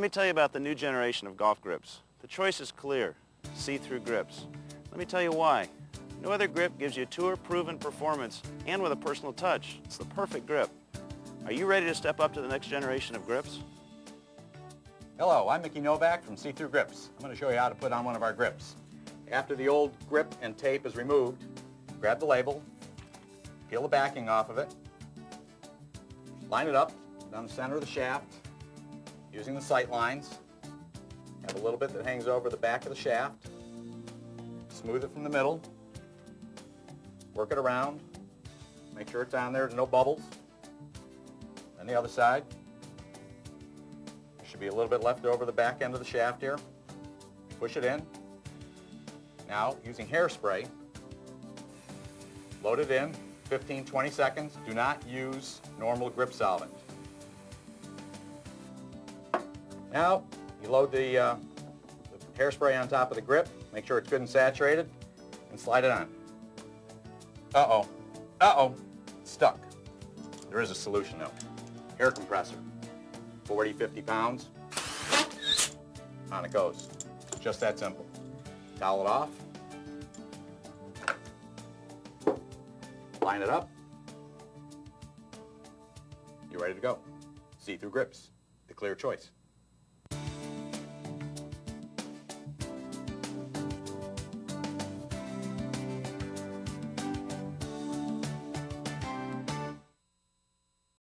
Let me tell you about the new generation of golf grips. The choice is clear, see-through grips. Let me tell you why. No other grip gives you tour-proven performance and with a personal touch. It's the perfect grip. Are you ready to step up to the next generation of grips? Hello, I'm Mickey Novak from C-Thru Grips. I'm going to show you how to put on one of our grips. After the old grip and tape is removed, grab the label, peel the backing off of it, line it up down the center of the shaft using the sight lines. Have a little bit that hangs over the back of the shaft. Smooth it from the middle. Work it around. Make sure it's on there, there's no bubbles. On the other side, there should be a little bit left over the back end of the shaft here. Push it in. Now, using hairspray, load it in, 15-20 seconds. Do not use normal grip solvent. Now, you load the hairspray on top of the grip, make sure it's good and saturated, and slide it on. Uh-oh, it's stuck. There is a solution though. Air compressor, 40, 50 pounds, on it goes. Just that simple. Towel it off, line it up, you're ready to go. See-through grips, the clear choice.